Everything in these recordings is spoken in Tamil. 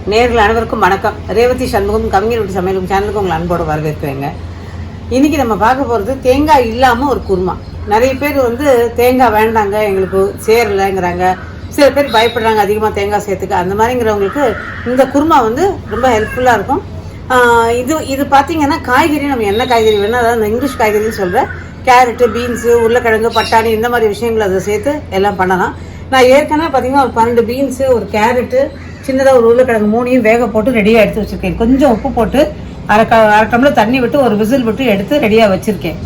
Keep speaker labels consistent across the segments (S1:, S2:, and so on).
S1: நேயர்கள் அனைவருக்கும் வணக்கம். ரேவதி சண்முகம் கவிஞர் வீட்டு சமையலும் சேனலுக்கு உங்களை அன்போடு வரவேற்கிறேங்க. இன்னைக்கு நம்ம பார்க்க போகிறது தேங்காய் இல்லாமல் ஒரு குருமா. நிறைய பேர் தேங்காய் வேண்டாங்க, எங்களுக்கு சேரலைங்கிறாங்க. சில பேர் பயப்படுறாங்க அதிகமாக தேங்காய் சேர்த்துக்க. அந்த மாதிரிங்கிறவங்களுக்கு இந்த குருமா ரொம்ப ஹெல்ப்ஃபுல்லாக இருக்கும். இது பார்த்தீங்கன்னா காய்கறி நம்ம என்ன காய்கறி வேணும், அதாவது இங்கிலீஷ் காய்கறின்னு சொல்கிற கேரட்டு, பீன்ஸு, உருளைக்கிழங்கு, பட்டாணி இந்த மாதிரி விஷயங்கள் அதை சேர்த்து எல்லாம் பண்ணலாம். நான் ஏற்கனவே பார்த்தீங்கன்னா ஒரு 12 பீன்ஸு, ஒரு கேரட்டு, சின்னதாக ஒரு உருளைக்கிழங்கு 3ஐயும் வேக போட்டு ரெடியாக எடுத்து வச்சுருக்கேன். கொஞ்சம் உப்பு போட்டு அரை டம்ளர் தண்ணி விட்டு ஒரு விசில் விட்டு எடுத்து ரெடியாக வச்சுருக்கேன்.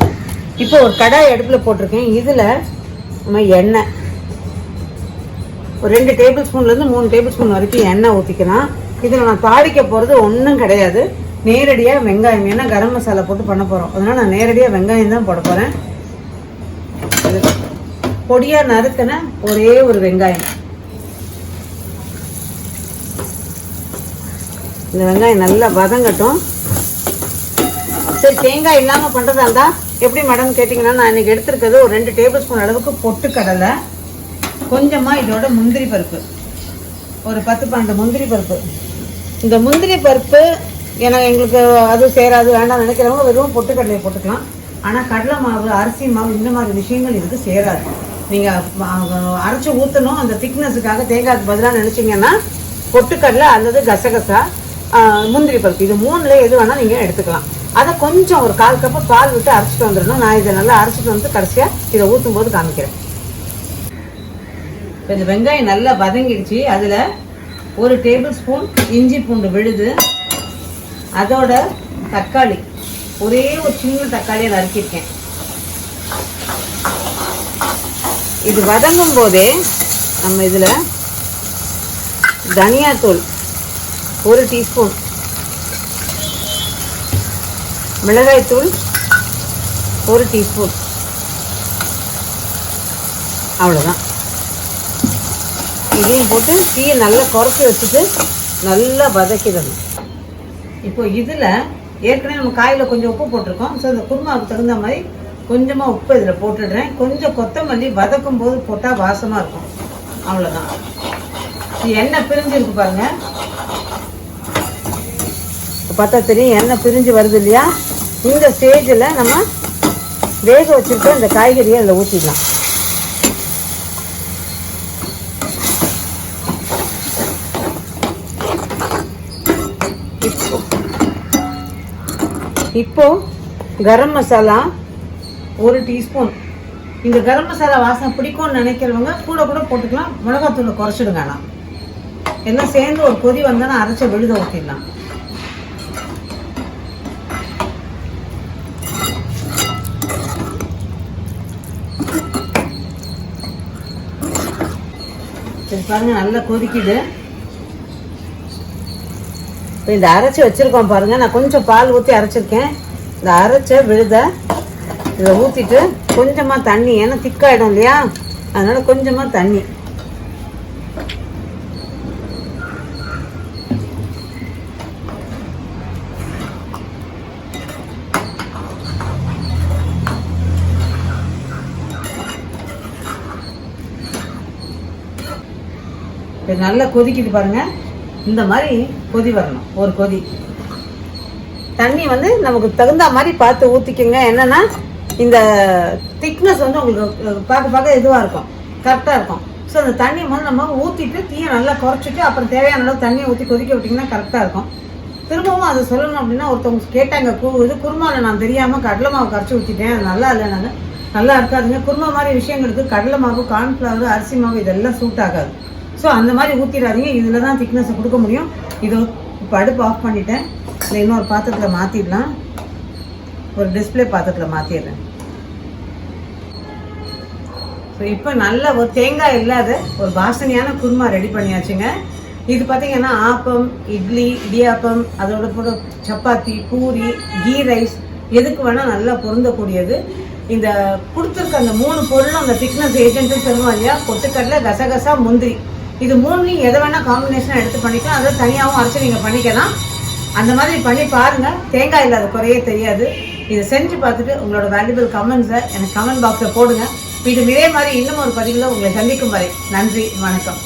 S1: இப்போ ஒரு கடாய் அடுப்பில் போட்டிருக்கேன். இதில் நம்ம எண்ணெய் ஒரு 2 டேபிள் ஸ்பூன்லேருந்து 3 டேபிள் ஸ்பூன் வரைக்கும் எண்ணெய் ஊற்றிக்கலாம். இதில் நான் தாளிக்க போகிறது ஒன்றும் கிடையாது, நேரடியாக வெங்காயம். ஏன்னா கரம் மசாலா போட்டு பண்ண போகிறோம், அதனால் நான் நேரடியாக வெங்காயம் தான் போட போகிறேன். பொடியாக நறுக்கின ஒரே ஒரு வெங்காயம். இந்த வெங்காயம் நல்லா வதங்கட்டும். சரி, தேங்காய் இல்லாமல் பண்ணுறதா இருந்தால் எப்படி மேடம் கேட்டிங்கன்னா, நான் இன்றைக்கி எடுத்துருக்கிறது ஒரு 2 டேபிள் ஸ்பூன் அளவுக்கு பொட்டுக்கடலை, கொஞ்சமாக இதோட முந்திரி பருப்பு, ஒரு 10-12 முந்திரி பருப்பு. இந்த முந்திரி பருப்பு எங்களுக்கு அது சேராது வேண்டாம் நினைக்கிறவங்க வெறும் பொட்டுக்கடலையை போட்டுக்கலாம். ஆனால் கடலை மாவு, அரிசி மாவு இந்த மாதிரி விஷயங்கள் இதுக்கு சேராது. நீங்கள் அரைச்சி ஊற்றணும் அந்த திக்னஸுக்காக. தேங்காய்க்கு பதிலாக நினச்சிங்கன்னா பொட்டுக்கடலை அல்லது கசகசா, முந்திரி பருப்பு, இது 3ல் எது வேணால் நீங்கள் எடுத்துக்கலாம். அதை கொஞ்சம் ஒரு 1/4 கப்பு பால் விட்டு அரைச்சிட்டு வந்துடணும். நான் இதை நல்லா அரைச்சிட்டு கடைசியாக இதை ஊற்றும் போது காமிக்கிறேன். இந்த வெங்காயம் நல்லா வதங்கிடுச்சு. அதில் ஒரு டேபிள் ஸ்பூன் இஞ்சி பூண்டு விழுது, அதோட தக்காளி, ஒரே ஒரு சின்ன தக்காளியை நறுக்கியிருக்கேன். இது வதங்கும் போதே நம்ம இதில் தனியாத்தூள் 1 டீஸ்பூன், மிளகாய்த்தூள் 1 டீஸ்பூன், அவ்வளோதான். இதையும் போட்டு தீயை நல்லா குறைச்சி வச்சுட்டு நல்லா வதக்கிடணும். இப்போ இதில் ஏற்கனவே நம்ம காயில் கொஞ்சம் உப்பு போட்டிருக்கோம். ஸோ இந்த குருமாவுக்கு தகுந்த மாதிரி கொஞ்சமாக உப்பு இதில் போட்டுடுறேன். கொஞ்சம் கொத்தமல்லி வதக்கும் போது போட்டால் வாசமாக இருக்கும். அவ்வளோதான். எண்ணெய் பிரிஞ்சிருக்கு பாருங்க, பார்த்தா தெரியும் எண்ணெய் பிரிஞ்சு வருது இல்லையா? இந்த ஸ்டேஜில் நம்ம வேக வச்சுருக்க இந்த காய்கறியை அதில் ஊற்றிடலாம். இப்போ கரம் மசாலா 1 டீஸ்பூன். இந்த கரம் மசாலா வாசனை பிடிக்கும்னு நினைக்கிறவங்க கூட போட்டுக்கலாம். மிளகாத்தூளை குறைச்சிடுங்க. ஆனால் எல்லாம் சேர்ந்து ஒரு கொதி வந்தோன்னா அரைச்ச விழுத ஊற்றிடலாம். சரி பாருங்க, நல்லா கொதிக்குது. இப்போ இந்த அரைச்சி வச்சுருக்கோம் பாருங்கள், நான் கொஞ்சம் பால் ஊற்றி அரைச்சிருக்கேன். இந்த அரைச்ச விழுத இதை ஊற்றிட்டு கொஞ்சமாக தண்ணி, ஏன்னா திக்காயிடும் இல்லையா, அதனால் கொஞ்சமாக தண்ணி. இது நல்லா கொதிக்குது பாருங்கள். இந்த மாதிரி கொதி வரணும். ஒரு கொதி தண்ணி நமக்கு தகுந்த மாதிரி பார்த்து ஊற்றிக்கோங்க. என்னென்னா இந்த திக்னஸ் உங்களுக்கு பார்க்க இதுவாக இருக்கும், கரெக்டாக இருக்கும். ஸோ அந்த தண்ணி நம்ம ஊற்றிட்டு தீயை நல்லா குறைச்சிட்டு அப்புறம் தேவையான அளவு தண்ணியை ஊற்றி கொதிக்க விட்டிங்கன்னா கரெக்டாக இருக்கும். திரும்பவும் அதை சொல்லணும் அப்படின்னா, ஒருத்தவங்க கேட்டாங்க, இது குருமாவில் நான் தெரியாமல் கடலை மாவு கரைச்சி ஊற்றிட்டேன், அது நல்லா இல்லை, நாங்கள் நல்லா இருக்காதுங்க. குருமா மாதிரி விஷயங்களுக்கு கடலை மாவு, கார்ன்ஃப்ளவர், அரிசி மாவு இதெல்லாம் சூட் ஆகாது. ஸோ அந்த மாதிரி ஊற்றிடாதீங்க. இதில் தான் திக்னஸை கொடுக்க முடியும். இது இப்போ அடுப்பு ஆஃப் பண்ணிட்டேன். இல்லை இன்னொரு பாத்திரத்தில் மாற்றிடலாம். ஒரு டிஸ்பிளே பாத்திரத்தில் மாற்றிடுறேன். ஸோ இப்போ நல்ல ஒரு தேங்காய் இல்லாத ஒரு வாசனையான குருமா ரெடி பண்ணியாச்சுங்க. இது பார்த்தீங்கன்னா ஆப்பம், இட்லி, இடியாப்பம், அதோட கூட சப்பாத்தி, பூரி, கீ ரைஸ் எதுக்கு வேணால் நல்லா பொருந்தக்கூடியது. இந்த கொடுத்துருக்க அந்த 3 பொருளும் அந்த திக்னஸ் ஏஜென்ட்னு சொல்லுவோம் இல்லையா, பொட்டுக்கடலை, கசகசா, முந்திரி, இது 3லையும் எதை வேணால் காம்பினேஷனாக எடுத்து பண்ணிக்கலாம். அதை தனியாகவும் அரைச்சி நீங்கள் பண்ணிக்கலாம். அந்த மாதிரி பண்ணி பாருங்கள், தேங்காய் இல்லாத குறையே தெரியாது. இதை செஞ்சு பார்த்துட்டு உங்களோட வேல்யூபிள் கமெண்ட்ஸை எனக்கு கமெண்ட் பாக்ஸில் போடுங்க. இது இதே மாதிரி இன்னும் ஒரு பதிவில் உங்களை சந்திக்கும் வரை நன்றி, வணக்கம்.